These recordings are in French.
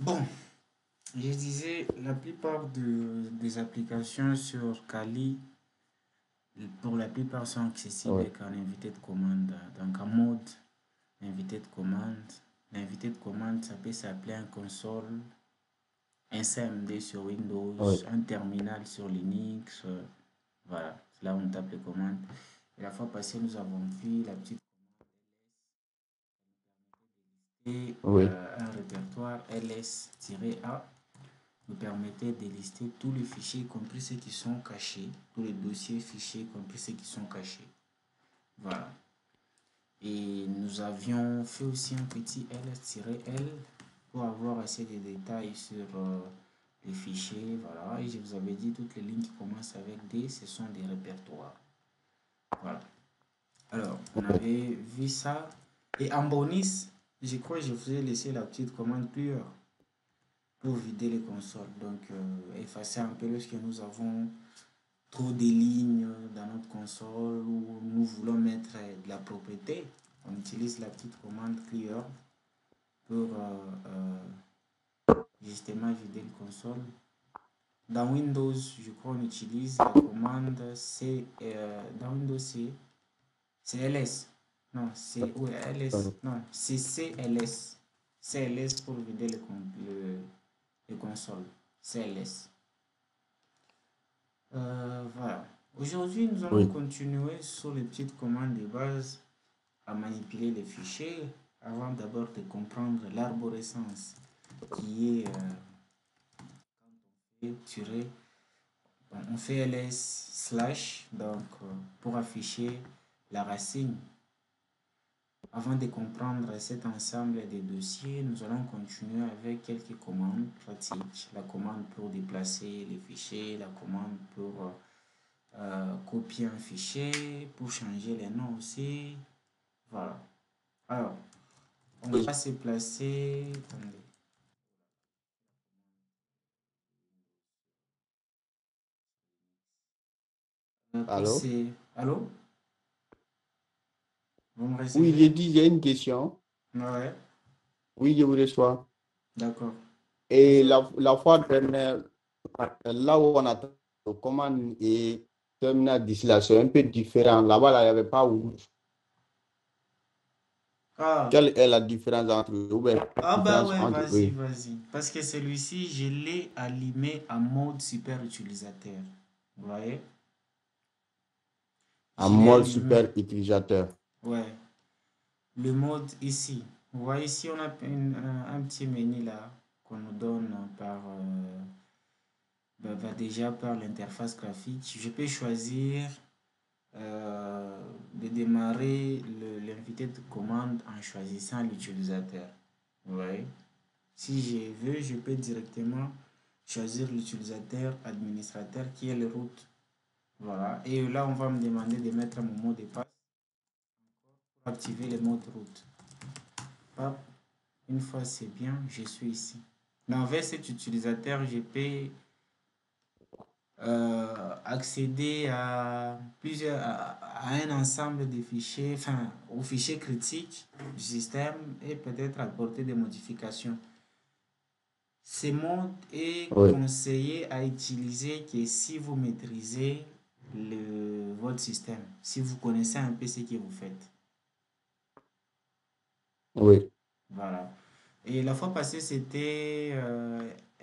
Bon, je disais, la plupart des applications sur Kali, pour la plupart, sont accessibles Oui, avec un invité de commande. Donc, en mode invité de commande. L'invité de commande, ça peut s'appeler un console, un CMD sur Windows, oui, un terminal sur Linux. Voilà, c'est là où on tape les commandes. Et la fois passée, nous avons vu la petite et oui. un répertoire ls-a nous permettait de lister tous les fichiers, y compris ceux qui sont cachés, tous les dossiers fichiers, y compris ceux qui sont cachés. Voilà. Et nous avions fait aussi un petit ls-l pour avoir assez de détails sur les fichiers. Voilà. Et je vous avais dit, toutes les lignes qui commencent avec D, ce sont des répertoires. Voilà. Alors, on Oui. avait vu ça. Et en bonus, je crois que je vous ai laissé la petite commande clear pour vider les consoles. Donc, effacer un peu lorsque nous avons trop de lignes dans notre console ou nous voulons mettre de la propriété. On utilise la petite commande clear pour justement vider le console. Dans Windows, je crois qu'on utilise la commande C. Dans Windows, c'est ls. Non, c'est oui, ls. Non, c'est cls. cls pour vider le console. cls. Voilà. Aujourd'hui, nous allons Oui. continuer sur les petites commandes de base à manipuler les fichiers avant d'abord de comprendre l'arborescence qui est tirée. On fait ls slash donc pour afficher la racine. Avant de comprendre cet ensemble de dossiers, nous allons continuer avec quelques commandes pratiques. La commande pour déplacer les fichiers, la commande pour copier un fichier, pour changer les noms aussi. Voilà. Alors, on Oui. va se placer. Attendez. Pour Allô? ces. Allô? Vous me Oui, recevez? j'ai dit, j'ai une question. Ouais, Oui, je vous reçois. d'accord. Et Aujourd'hui. la fois dernière, là où on a commande et terminal d'ici c'est un peu différent. Là-bas, là, il n'y avait pas où. Ah, Quelle est la différence entre eux? Ou bien la ah bah différence ouais, entre vas-y, eux? vas-y. Parce que celui-ci, je l'ai allumé en mode super utilisateur. Vous voyez? En Je l'ai mode allumé. super utilisateur. Ouais. Le mode ici. Vous voyez ici, on a un petit menu là qu'on nous donne par, déjà par l'interface graphique. Je peux choisir de démarrer l'invité de commande en choisissant l'utilisateur. Vous voyez? Si je veux, je peux directement choisir l'utilisateur administrateur qui est le root. Voilà. Et là, on va me demander de mettre mon mot de passe pour activer le mode root. Hop. Une fois c'est bien, je suis ici. Mais avec cet utilisateur, je peux accéder à à un ensemble de fichiers, enfin, aux fichiers critiques du système et peut-être apporter des modifications. Ce mode est Oui, conseillé à utiliser que si vous maîtrisez votre système, si vous connaissez un peu ce que vous faites. oui, Voilà. Et la fois passée, c'était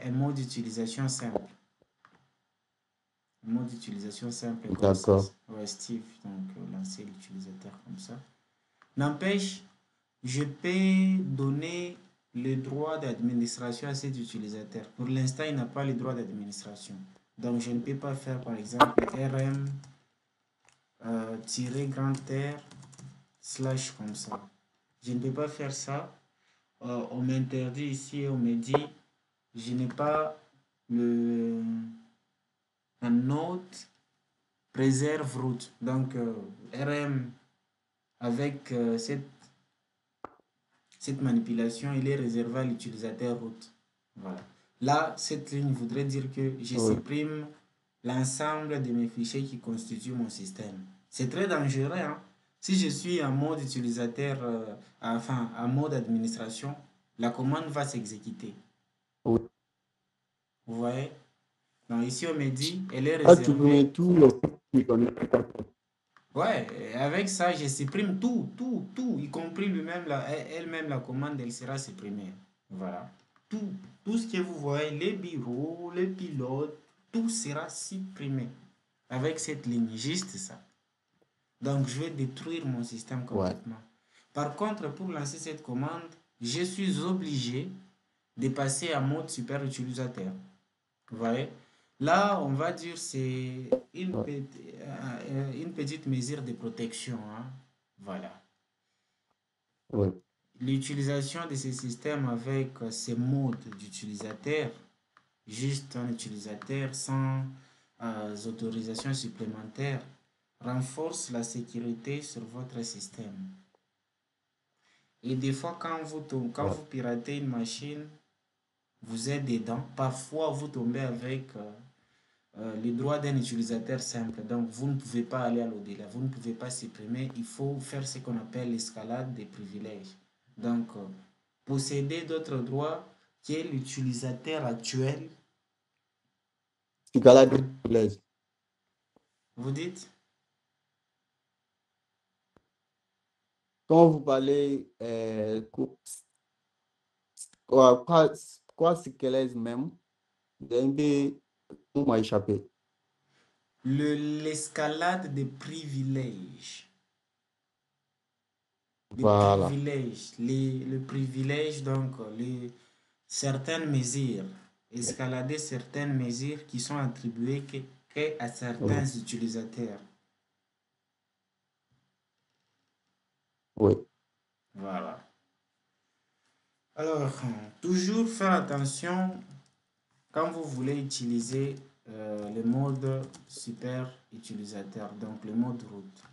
un mode d'utilisation simple. Mode d'utilisation simple comme ça. d'accord. Ouais, Steve, donc lancer l'utilisateur comme ça. N'empêche, je peux donner le droit d'administration à cet utilisateur. Pour l'instant, il n'a pas le droit d'administration. Donc, je ne peux pas faire, par exemple, rm tirer grand R slash comme ça. Je ne peux pas faire ça. On m'interdit ici, on me dit, je n'ai pas le, un note préserve route. Donc, RM avec cette manipulation, il est réservé à l'utilisateur route. Voilà. Là, cette ligne voudrait dire que je Oui, supprime l'ensemble de mes fichiers qui constituent mon système. C'est très dangereux, hein? Si je suis en mode utilisateur, enfin en mode administration, la commande va s'exécuter. Oui. Vous voyez? Donc ici, on me dit, elle est Là, réservée. tout le qui connaît. Ouais, avec ça, je supprime tout, y compris lui-même, elle-même, la commande, elle sera supprimée. Voilà. Tout, tout ce que vous voyez, les bureaux, les pilotes, tout sera supprimé avec cette ligne, juste ça. Donc, je vais détruire mon système Ouais. complètement. Par contre, pour lancer cette commande, je suis obligé de passer en mode super utilisateur. Vous voyez? Là, on va dire c'est Ouais. une petite mesure de protection, hein. Voilà. Ouais. L'utilisation de ces systèmes avec ces modes d'utilisateur, juste un utilisateur sans autorisation supplémentaire, renforce la sécurité sur votre système. Et des fois, quand Ouais. vous piratez une machine, vous êtes dedans. Parfois, vous tombez avec les droits d'un utilisateur simple. Donc, vous ne pouvez pas aller à l'au-delà. Vous ne pouvez pas supprimer. Il faut faire ce qu'on appelle l'escalade des privilèges. Donc, posséder d'autres droits que l'utilisateur actuel. C'est qu'à la déplaise. Vous dites? Quand vous parlez, quoi, c'est qu'elle est même, d'un peu, on m'a échappé. L'escalade des privilèges. Des Voilà. privilèges. Le privilège, donc, certaines mesures. Escalader certaines mesures qui sont attribuées à Oui. certains utilisateurs. Oui. Voilà. Alors, toujours faire attention quand vous voulez utiliser le mode super utilisateur, donc le mode route.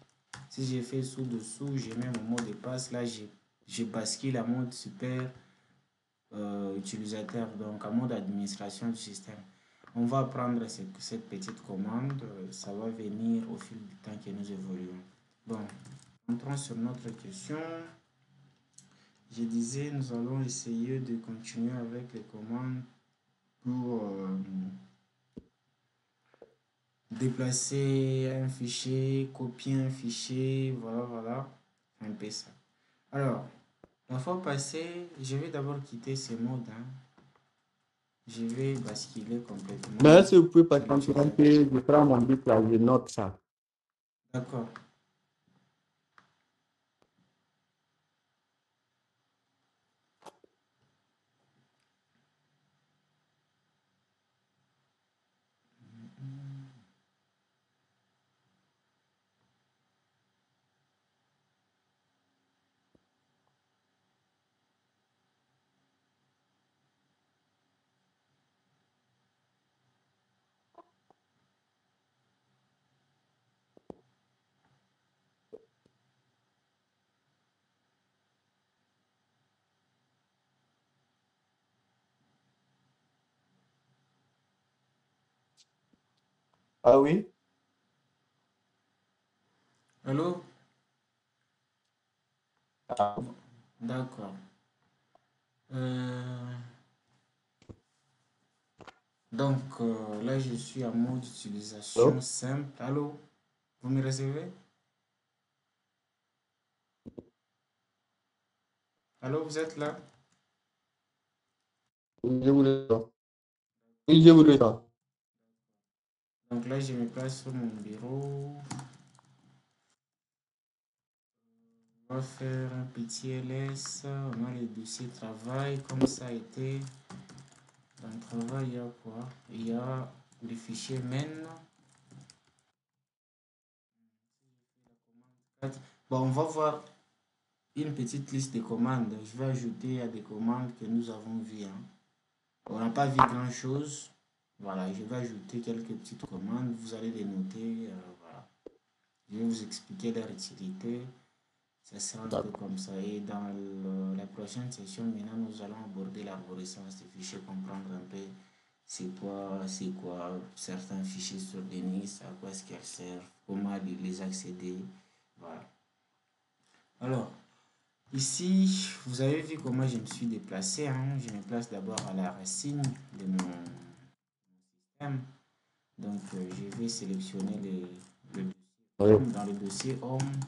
Si j'ai fait sous-dessous, je mets mon mot de passe, là je bascule à mode super utilisateur, donc à mode administration du système. On va prendre cette petite commande, ça va venir au fil du temps que nous évoluons. Bon, entrons sur notre question. Je disais, nous allons essayer de continuer avec les commandes pour déplacer un fichier, copier un fichier, voilà, voilà, un peu ça. Alors, la fois passée, je vais d'abord quitter ce mode, hein. Je vais basculer Mais complètement est-ce que vous pouvez sur patienter un l'utilisateur. peu, je prends mon bic là, je note ça. D'accord. Ah oui? Allô? Ah, D'accord. Euh, donc, là, je suis en mode utilisation allô? simple. Allô? Vous me recevez? Allô, vous êtes là? Oui, je vous entends. Oui, je vous entends. Donc là, je me place sur mon bureau. On va faire un petit ls. On a le dossier travail. Comme ça a été. Dans le travail, il y a quoi? Il y a le fichier main. Bon, on va voir une petite liste de commandes. Je vais ajouter à des commandes que nous avons vues, hein. On n'a pas vu grand-chose. Voilà, je vais ajouter quelques petites commandes. Vous allez les noter. Voilà. Je vais vous expliquer leur utilité. Ça sera un peu D'accord. comme ça. Et dans la prochaine session, maintenant, nous allons aborder l'arborescence des fichiers, comprendre un peu c'est quoi certains fichiers sur Denis, à quoi est-ce qu'elles servent, comment les accéder. Voilà. Alors, Ici, vous avez vu comment je me suis déplacé, hein. Je me place d'abord à la racine de mon système. Donc, je vais sélectionner le dossier Oui, Home. Dans le dossier Home,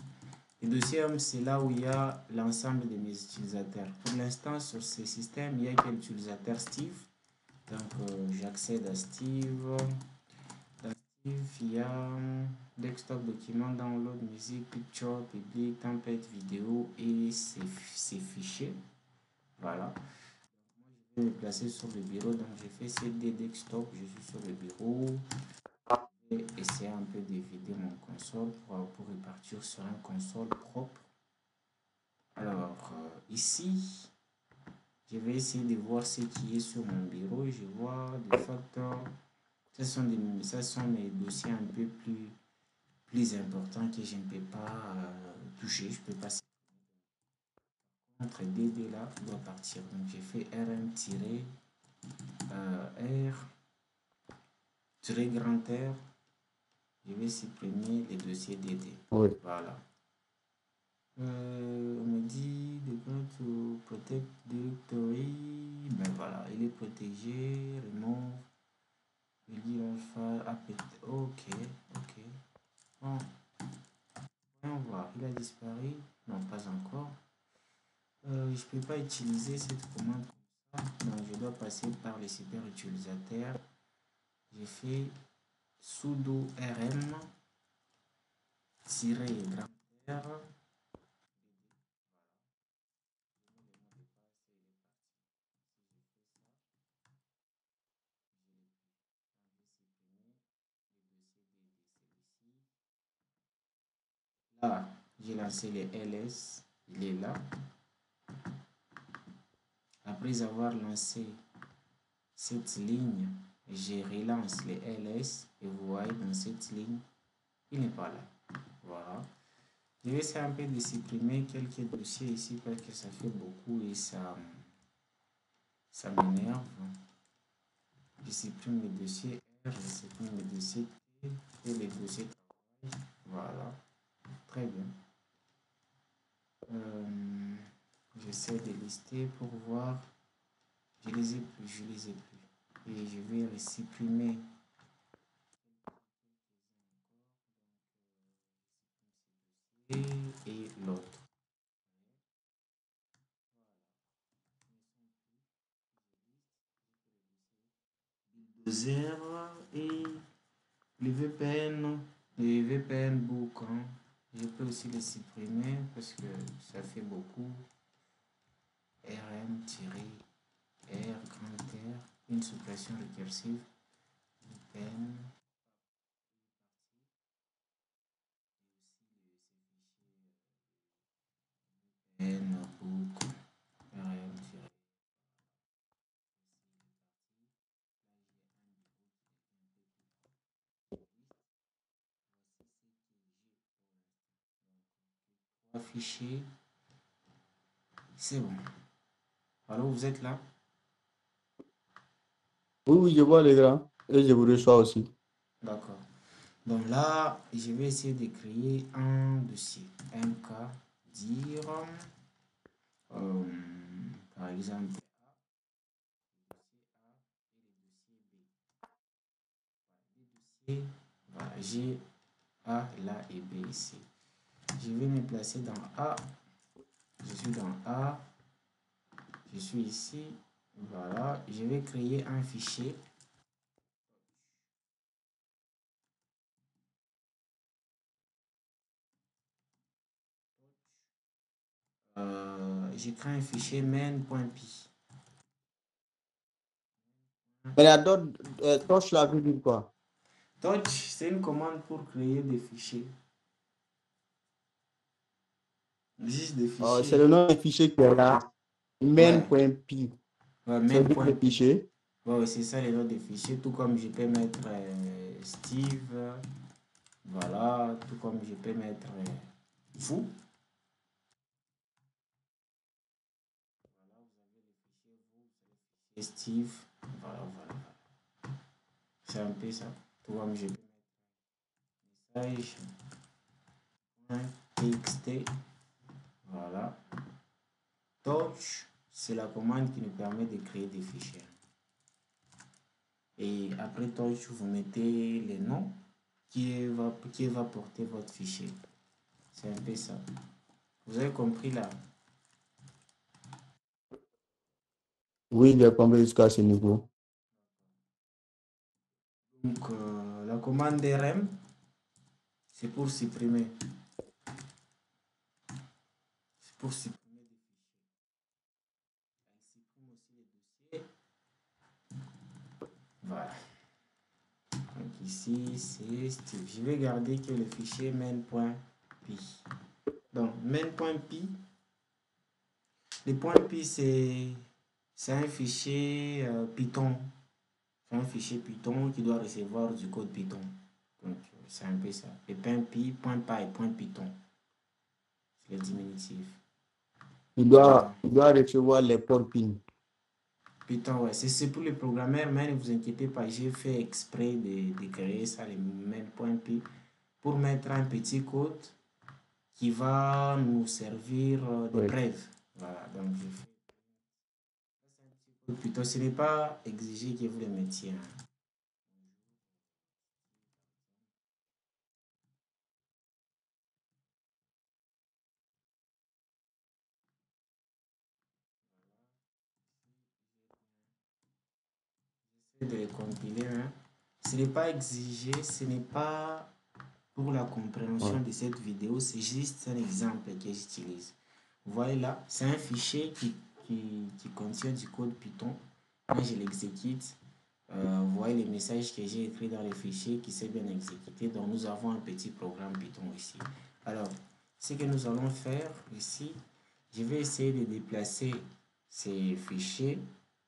le dossier Home, c'est là où il y a l'ensemble de mes utilisateurs. Pour l'instant, sur ce système, il n'y a que l'utilisateur Steve. Donc, j'accède à Steve. Dans Steve, il y a desktop, document, download, musique, picture, public, template, vidéo et ses fichiers. Voilà. Je vais me placer sur le bureau. Donc, je fais CD desktop. Je suis sur le bureau. Je vais essayer un peu de vider mon console pour repartir sur un console propre. Alors, ici, je vais essayer de voir ce qui est sur mon bureau. Je vois des facteurs. Ça sont mes dossiers un peu plus importants que je ne peux pas toucher. Je peux pas. Entre DD là doit partir. Donc, j'ai fait R-grand R. Je vais supprimer les dossiers DD. oui. Voilà. On me dit de to protect directory. Ben voilà, il est protégé. Remove. Il dit alpha. Ok, ok. Bon, voyons voir. Il a disparu. Non, pas encore. Je ne peux pas utiliser cette commande comme ça. Donc, je dois passer par les super utilisateurs. J'ai fait sudo rm -grand R. Là, j'ai lancé les ls. Il est là. Après avoir lancé cette ligne, je relance les ls et vous voyez dans cette ligne, il n'est pas là. Voilà. Je vais essayer un peu de supprimer quelques dossiers ici parce que ça fait beaucoup et ça m'énerve. Je supprime les dossiers R, je supprime les dossiers T et les dossiers travail. Voilà. Très bien. J'essaie de lister pour voir. Je les ai plus, je les ai plus. Et je vais les supprimer. Et l'autre. Bulldozer et les VPN book, hein. Je peux aussi les supprimer parce que ça fait beaucoup. RM-R, grand R, une suppression récursive. VPN, VPN book, RM- affiché. C'est bon. Alors vous êtes là? Oui, oui, je vois les grands. Et je vous reçois aussi. D'accord. Donc là, je vais essayer de créer un dossier. MK dire, par exemple, et voilà, j'ai A là et B ici. Je vais me placer dans A. Je suis dans A. Je suis ici. Voilà. Je vais créer un fichier. J'ai créé un fichier main.py. Mais la d'autres touche la veut dire quoi? Touch, c'est une commande pour créer des fichiers. Juste des C'est fichiers. le nom du fichier qui est là. Ouais. Main.py. Ouais, C'est le main.py. fichier. Ouais, c'est ça les noms des fichiers. Tout comme je peux mettre Steve. Voilà. Tout comme je peux mettre vous. Et Steve. Voilà, voilà. C'est un peu ça. Tout comme je peux mettre message. TXT. Voilà. Torch, c'est la commande qui nous permet de créer des fichiers. Et après Torch, vous mettez les noms qui va porter votre fichier. C'est un peu ça. Vous avez compris là? Oui, j'ai compris jusqu'à ce niveau. Donc, la commande rm, c'est pour supprimer. C'est pour supprimer des fichiers. Elle supprime aussi les dossiers. Voilà. Donc ici, c'est Steve. Je vais garder que le fichier main.py. Donc, main.py, le .py, c'est un fichier Python. C'est un fichier Python qui doit recevoir du code Python. Donc, c'est un peu ça. Et .py, .py, .python. C'est le diminutif. Il doit recevoir les ports PIN. Python, ouais. C'est pour les programmeurs, mais ne vous inquiétez pas, j'ai fait exprès de créer ça, le main.py, pour mettre un petit code qui va nous servir de Oui. preuve. Voilà, donc je fais un petit code Python. Ce n'est pas exigé que vous le mettiez. Hein. De les compiler. Hein. Ce n'est pas exigé, ce n'est pas pour la compréhension Ouais. de cette vidéo, c'est juste un exemple que j'utilise. Vous voyez là, c'est un fichier qui contient du code Python. Quand je l'exécute, vous voyez les messages que j'ai écrits dans le fichier qui s'est bien exécuté. Donc nous avons un petit programme Python ici. Alors, ce que nous allons faire ici, je vais essayer de déplacer ces fichiers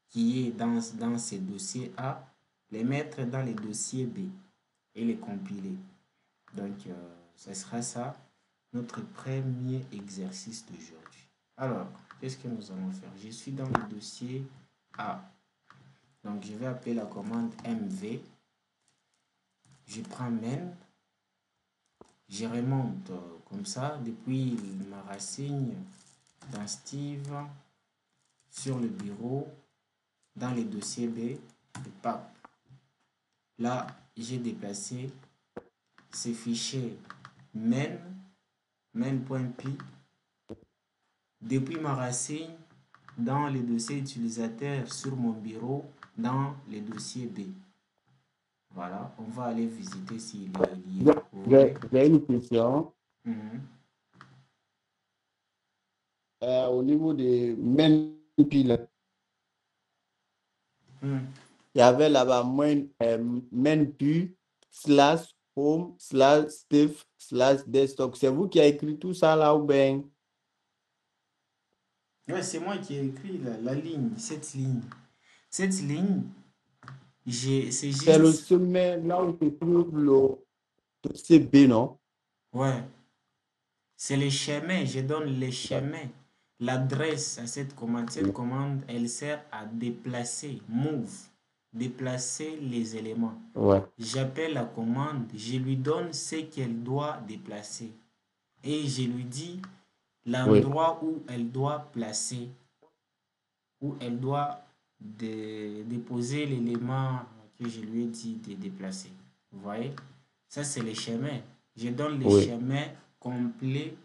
qui est dans ces dossiers A, les mettre dans les dossiers B et les compiler. Donc, ce sera ça, notre premier exercice d'aujourd'hui. Alors, qu'est-ce que nous allons faire? Je suis dans le dossier A. Donc, je vais appeler la commande mv. Je prends main. Je remonte comme ça depuis ma racine dans Steve, sur le bureau, dans les dossiers B. Et pap. Là, j'ai déplacé ces fichiers main.py depuis ma racine dans le dossier utilisateur sur mon bureau dans le dossier B. Voilà, on va aller visiter s'il est lié. J'ai une question. Au niveau de main.py, il y avait là-bas main.py slash home slash Steve slash desktop. C'est vous qui avez écrit tout ça là ou bien? Ouais, c'est moi qui ai écrit la ligne, cette ligne. Cette ligne, c'est C'est le juste... sommet là où se trouve le dossier B, non? Ouais, c'est les chemins, je donne les chemins, l'adresse à cette commande. Cette commande, elle sert à déplacer, move, déplacer les éléments. Ouais. J'appelle la commande, je lui donne ce qu'elle doit déplacer. Et je lui dis Oui. l'endroit où elle doit placer, où elle doit déposer l'élément que je lui ai dit de déplacer. Vous voyez? Ça, c'est les chemins. Je donne les Oui. chemins complets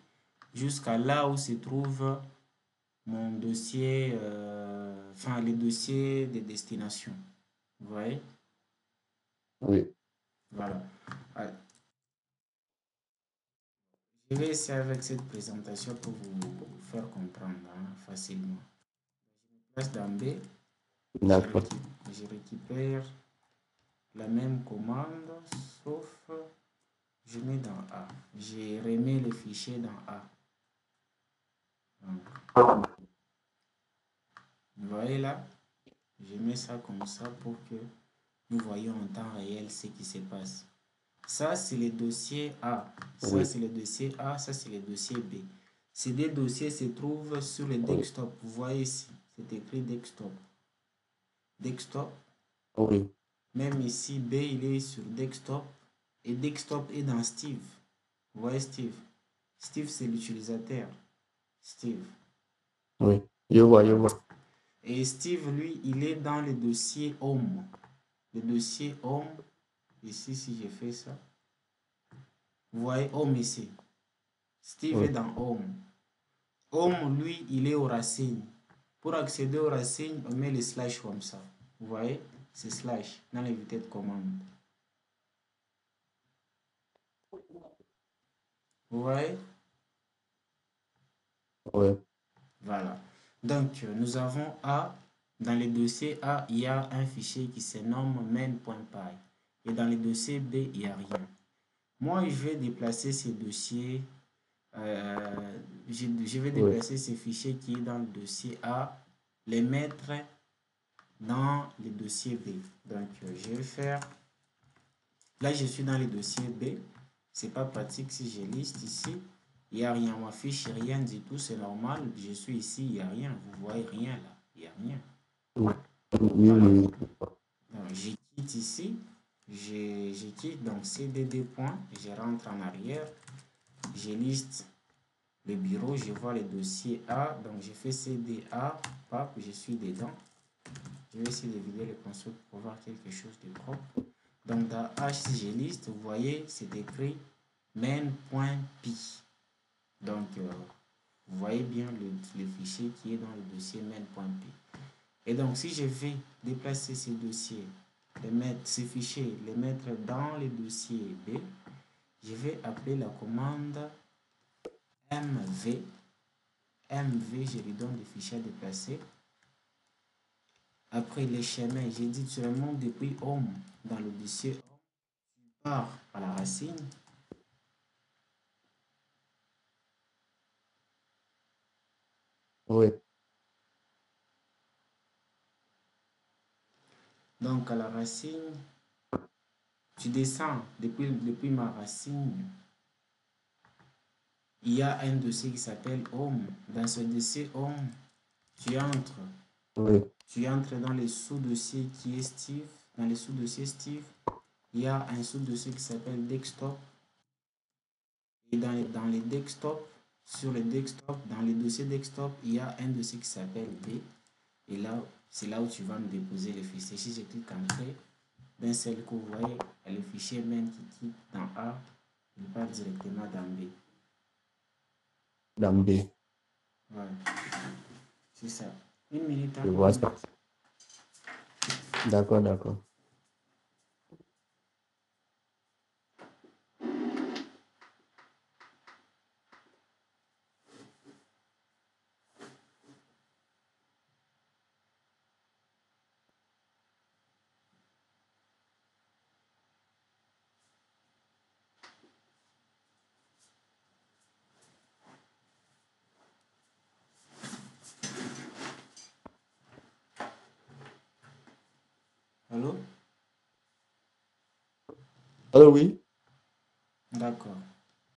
jusqu'à là où se trouve mon dossier, enfin, les dossiers de destination. Vous voyez? Oui. Voilà. Voilà. Je vais essayer avec cette présentation pour vous faire comprendre hein, facilement. Je place dans B, D'accord. je récupère la même commande, sauf je mets dans A. Je remets le fichier dans A. Donc, vous voyez là, je mets ça comme ça pour que nous voyons en temps réel ce qui se passe. Ça, c'est le dossier A. Ça, Oui. c'est le dossier A. Ça, c'est le dossier B. Ces deux dossiers se trouvent sur le Oui. desktop. Vous voyez ici, c'est écrit desktop. Desktop. Oui. Même ici, B, il est sur desktop. Et desktop est dans Steve. Vous voyez Steve? Steve, c'est l'utilisateur. Steve. Oui. Je vois, je vois. Et Steve, lui, il est dans le dossier Home. Le dossier Home, ici, si je fais ça, vous voyez Home ici. Steve Oui, est dans Home. Home, lui, il est aux racines. Pour accéder aux racines, on met les slash comme ça. Vous voyez? C'est slash dans l'évité de commande. Vous voyez? oui, Voilà. Donc, nous avons A. Dans le dossier A, il y a un fichier qui se nomme main.py. Et dans le dossier B, il n'y a rien. Moi, je vais déplacer ces dossiers. Je vais oui, déplacer ces fichiers qui est dans le dossier A, les mettre dans le dossier B. Donc, je vais faire. Là, je suis dans le dossier B. C'est pas pratique si je liste ici. Il n'y a rien. Ma fiche, rien du tout. C'est normal. Je suis ici, il n'y a rien. Vous voyez rien là. Il n'y a rien. oui, oui, Voilà. oui. Donc, je quitte ici. Je quitte donc CDD point. Je rentre en arrière. Je liste le bureau. Je vois le dossier A. Donc, je fais CDA. Pas que je suis dedans. Je vais essayer de vider le console pour voir quelque chose de propre. Donc, dans H, si je liste, vous voyez, c'est écrit main.py. Donc, vous voyez bien le fichier qui est dans le dossier main.py. Et donc, si je vais déplacer ces dossiers, ces fichiers, les mettre dans le dossier B, je vais appeler la commande mv. mv, je lui donne le fichier à déplacer. Après les chemins, j'ai dit tu remontes depuis home dans le dossier home, tu pars à la racine. Oui, Donc, à la racine, tu descends depuis ma racine. Il y a un dossier qui s'appelle Home. Dans ce dossier Home, tu entres. oui, Tu entres dans les sous-dossiers qui est Steve. Dans les sous-dossiers Steve, il y a un sous-dossier qui s'appelle Desktop. Et dans les desktop, sur le desktop, dans les dossiers desktop, il y a un dossier qui s'appelle B. Et là, c'est là où tu vas me déposer les fichiers. Si je clique Entrée, d'un seul coup, vous voyez, le fichier même qui quitte dans A, il part directement dans B. dans B. Voilà, c'est ça. Une minute, Je hein, vois une ça. minute. D'accord, d'accord. Allô? Alors oui, D'accord.